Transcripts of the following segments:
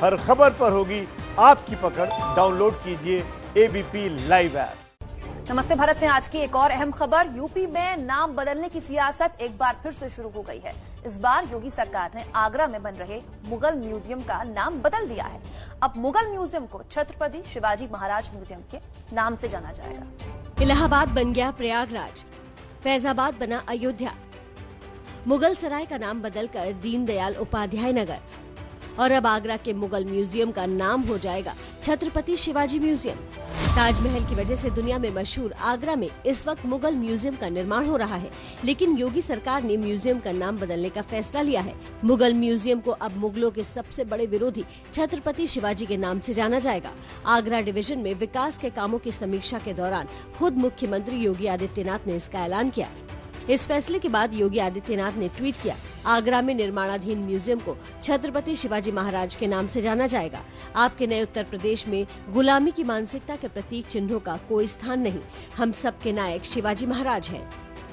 हर खबर पर होगी आपकी पकड़। डाउनलोड कीजिए एबीपी लाइव ऐप। नमस्ते भारत में आज की एक और अहम खबर। यूपी में नाम बदलने की सियासत एक बार फिर से शुरू हो गई है। इस बार योगी सरकार ने आगरा में बन रहे मुगल म्यूजियम का नाम बदल दिया है। अब मुगल म्यूजियम को छत्रपति शिवाजी महाराज म्यूजियम के नाम से जाना जाएगा। इलाहाबाद बन गया प्रयागराज, फैजाबाद बना अयोध्या, मुगल सराय का नाम बदलकर दीनदयाल उपाध्याय नगर और अब आगरा के मुगल म्यूजियम का नाम हो जाएगा छत्रपति शिवाजी म्यूजियम। ताजमहल की वजह से दुनिया में मशहूर आगरा में इस वक्त मुगल म्यूजियम का निर्माण हो रहा है, लेकिन योगी सरकार ने म्यूजियम का नाम बदलने का फैसला लिया है। मुगल म्यूजियम को अब मुगलों के सबसे बड़े विरोधी छत्रपति शिवाजी के नाम से जाना जाएगा। आगरा डिवीजन में विकास के कामों की समीक्षा के दौरान खुद मुख्यमंत्री योगी आदित्यनाथ ने इसका ऐलान किया। इस फैसले के बाद योगी आदित्यनाथ ने ट्वीट किया, आगरा में निर्माणाधीन म्यूजियम को छत्रपति शिवाजी महाराज के नाम से जाना जाएगा। आपके नए उत्तर प्रदेश में गुलामी की मानसिकता के प्रतीक चिन्हों का कोई स्थान नहीं। हम सबके नायक शिवाजी महाराज हैं।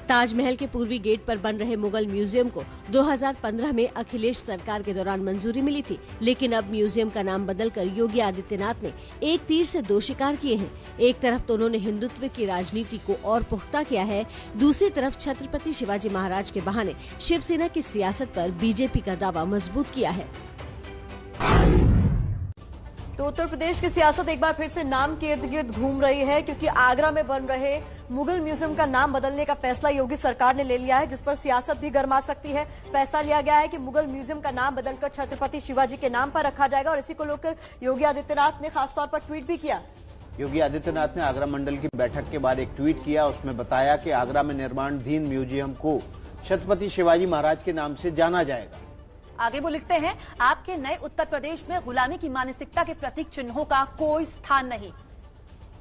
ताजमहल के पूर्वी गेट पर बन रहे मुगल म्यूजियम को 2015 में अखिलेश सरकार के दौरान मंजूरी मिली थी, लेकिन अब म्यूजियम का नाम बदलकर योगी आदित्यनाथ ने एक तीर से दो शिकार किए हैं। एक तरफ तो उन्होंने हिंदुत्व की राजनीति को और पुख्ता किया है, दूसरी तरफ छत्रपति शिवाजी महाराज के बहाने शिवसेना की सियासत पर बीजेपी का दावा मजबूत किया है। तो उत्तर प्रदेश की सियासत एक बार फिर से नाम के इर्द गिर्द घूम रही है, क्योंकि आगरा में बन रहे मुगल म्यूजियम का नाम बदलने का फैसला योगी सरकार ने ले लिया है, जिस पर सियासत भी गर्मा सकती है। फैसला लिया गया है कि मुगल म्यूजियम का नाम बदलकर छत्रपति शिवाजी के नाम पर रखा जाएगा और इसी को लेकर योगी आदित्यनाथ ने खासतौर पर ट्वीट भी किया। योगी आदित्यनाथ ने आगरा मंडल की बैठक के बाद एक ट्वीट किया। उसमें बताया कि आगरा में निर्माणाधीन म्यूजियम को छत्रपति शिवाजी महाराज के नाम से जाना जाएगा। आगे वो लिखते हैं, आपके नए उत्तर प्रदेश में गुलामी की मानसिकता के प्रतीक चिन्हों का कोई स्थान नहीं।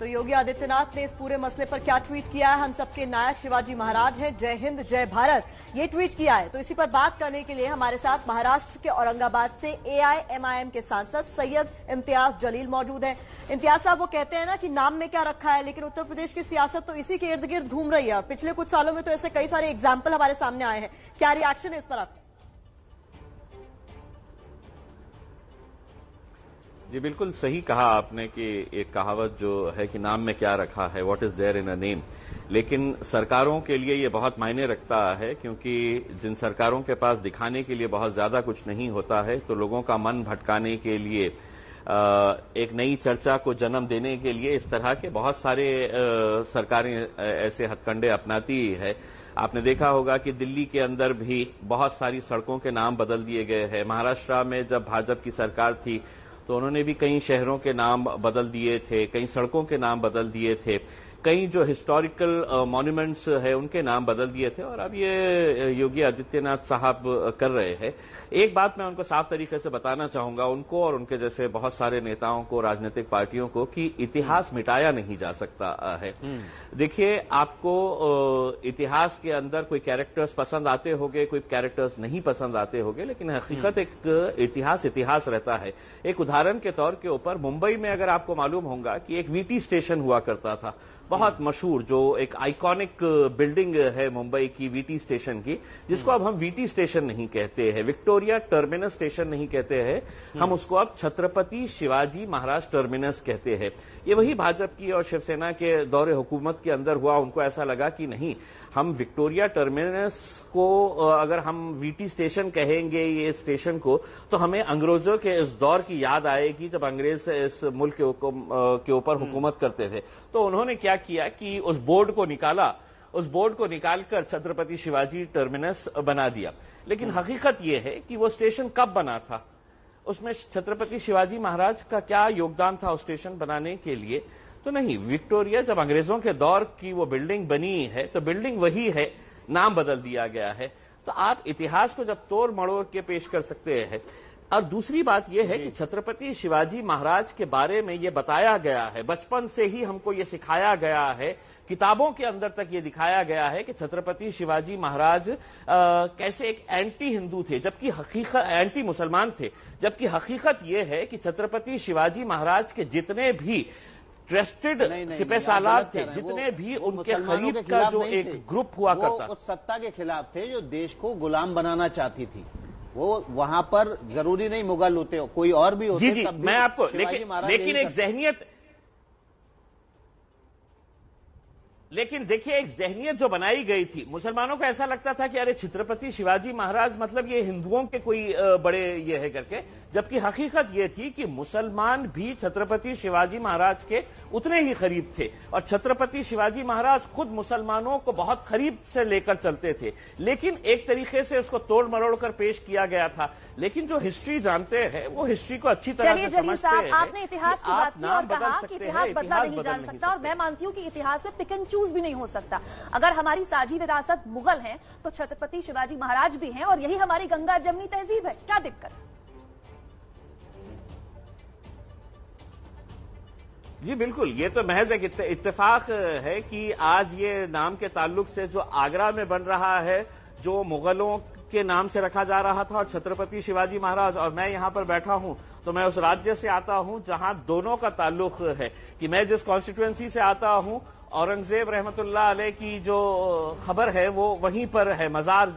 तो योगी आदित्यनाथ ने इस पूरे मसले पर क्या ट्वीट किया है? हम सबके नायक शिवाजी महाराज हैं, जय हिंद जय भारत, ये ट्वीट किया है। तो इसी पर बात करने के लिए हमारे साथ महाराष्ट्र के औरंगाबाद से AIMIM के सांसद सैयद इम्तियाज जलील मौजूद हैं। इम्तियाज साहब, वो कहते हैं ना कि नाम में क्या रखा है, लेकिन उत्तर प्रदेश की सियासत तो इसी के इर्द गिर्द घूम रही है और पिछले कुछ सालों में तो ऐसे कई सारे एग्जाम्पल हमारे सामने आए हैं। क्या रिएक्शन है इस पर आपका? जी बिल्कुल सही कहा आपने कि एक कहावत जो है कि नाम में क्या रखा है, what is there in a name, लेकिन सरकारों के लिए ये बहुत मायने रखता है, क्योंकि जिन सरकारों के पास दिखाने के लिए बहुत ज्यादा कुछ नहीं होता है, तो लोगों का मन भटकाने के लिए एक नई चर्चा को जन्म देने के लिए इस तरह के बहुत सारे सरकारें ऐसे हथकंडे अपनाती है। आपने देखा होगा कि दिल्ली के अंदर भी बहुत सारी सड़कों के नाम बदल दिए गए हैं। महाराष्ट्र में जब भाजपा की सरकार थी तो उन्होंने भी कई शहरों के नाम बदल दिए थे, कई सड़कों के नाम बदल दिए थे, कई जो हिस्टोरिकल मॉन्यूमेंट्स है उनके नाम बदल दिए थे, और अब ये योगी आदित्यनाथ साहब कर रहे हैं। एक बात मैं उनको साफ तरीके से बताना चाहूंगा, उनको और उनके जैसे बहुत सारे नेताओं को, राजनीतिक पार्टियों को, कि इतिहास मिटाया नहीं जा सकता है। देखिए, आपको इतिहास के अंदर कोई कैरेक्टर्स पसंद आते होंगे, कोई कैरेक्टर्स नहीं पसंद आते होंगे, लेकिन हकीकत एक इतिहास रहता है। एक उदाहरण के तौर के ऊपर मुंबई में अगर आपको मालूम होगा कि एक VT स्टेशन हुआ करता था, बहुत मशहूर, जो एक आइकॉनिक बिल्डिंग है मुंबई की, VT स्टेशन की, जिसको अब हम VT स्टेशन नहीं कहते हैं, विक्टोरिया टर्मिनस स्टेशन नहीं कहते हैं, हम उसको अब छत्रपति शिवाजी महाराज टर्मिनस कहते हैं। ये वही भाजपा की और शिवसेना के दौरे हुकूमत के अंदर हुआ। उनको ऐसा लगा कि नहीं, हम विक्टोरिया टर्मिनस को अगर हम VT स्टेशन कहेंगे, ये स्टेशन को, तो हमें अंग्रेजों के इस दौर की याद आएगी जब अंग्रेज इस मुल्क के ऊपर हुकूमत करते थे। तो उन्होंने क्या किया कि उस बोर्ड को निकालकर छत्रपति शिवाजी टर्मिनस बना दिया। लेकिन हकीकत यह है कि वो स्टेशन कब बना था, उसमें छत्रपति शिवाजी महाराज का क्या योगदान था उस स्टेशन बनाने के लिए? तो नहीं, विक्टोरिया जब अंग्रेजों के दौर की वो बिल्डिंग बनी है तो बिल्डिंग वही है, नाम बदल दिया गया है। तो आप इतिहास को जब तोड़ मड़ोड़ के पेश कर सकते हैं। और दूसरी बात यह है कि छत्रपति शिवाजी महाराज के बारे में ये बताया गया है, बचपन से ही हमको ये सिखाया गया है, किताबों के अंदर तक ये दिखाया गया है कि छत्रपति शिवाजी महाराज कैसे एक एंटी हिंदू थे, जबकि हकीकत एंटी मुसलमान थे, जबकि हकीकत ये है कि छत्रपति शिवाजी महाराज के जितने भी ट्रस्टेड सिपह सालार थे, जितने भी उनके करीब का जो एक ग्रुप हुआ करता, उस सत्ता के खिलाफ थे जो देश को गुलाम बनाना चाहती थी। वो वहां पर जरूरी नहीं मुगल होते, कोई और भी होते। जी जी, तब भी मैं आपको शिवाजी महाराज लेकिन यही एक जहनियत, लेकिन देखिए एक जहनियत जो बनाई गई थी, मुसलमानों को ऐसा लगता था कि अरे छत्रपति शिवाजी महाराज मतलब ये हिंदुओं के कोई बड़े ये है करके, जबकि हकीकत ये थी कि मुसलमान भी छत्रपति शिवाजी महाराज के उतने ही करीब थे और छत्रपति शिवाजी महाराज खुद मुसलमानों को बहुत करीब से लेकर चलते थे। लेकिन एक तरीके से उसको तोड़ मरोड़ कर पेश किया गया था। लेकिन जो हिस्ट्री जानते हैं वो हिस्ट्री को अच्छी तरह से समझते हैं। आपने इतिहास की बात की और कहा कि इतिहास बदला नहीं जान सकता, और मैं मानती हूं कि इतिहास में पिक एंड चूज भी नहीं हो सकता। अगर हमारी साझी विरासत मुगल है तो छत्रपति शिवाजी महाराज भी हैं, और यही हमारी गंगा जमनी तहजीब है। क्या दिक्कत? जी बिल्कुल, ये तो महज एक इत्तेफाक है कि आज ये नाम के ताल्लुक से जो आगरा में बन रहा है, जो मुगलों के नाम से रखा जा रहा था, और छत्रपति शिवाजी महाराज, और मैं यहां पर बैठा हूं तो मैं उस राज्य से आता हूं जहां दोनों का ताल्लुक है। कि मैं जिस कॉन्स्टिट्यूएंसी से आता हूं, औरंगजेब रहमतुल्लाह अलैह की जो खबर है वो वहीं पर है, मजार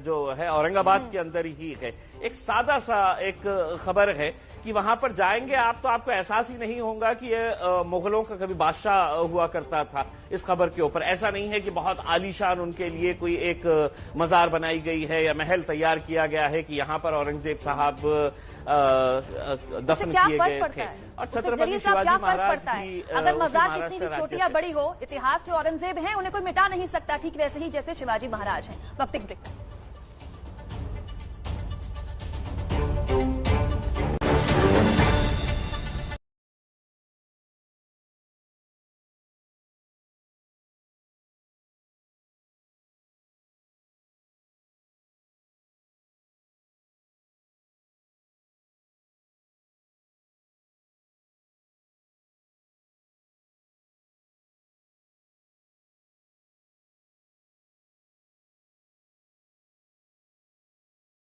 जो है औरंगाबाद के अंदर ही है। एक सादा सा एक खबर है कि वहां पर जाएंगे आप तो आपको एहसास ही नहीं होगा कि ये मुगलों का कभी बादशाह हुआ करता था। इस खबर के ऊपर ऐसा नहीं है कि बहुत आलीशान उनके लिए कोई एक मजार बनाई गई है या महल तैयार किया गया है कि यहां पर औरंगजेब साहब दफन किए गए थे। और छत्रपति शिवाजी महाराज भी, अगर मजार कितनी भी छोटी या बड़ी हो, इतिहास में औरंगजेब हैं, उन्हें कोई मिटा नहीं सकता, ठीक वैसे ही जैसे शिवाजी महाराज हैं। वक्त एक ब्रेक।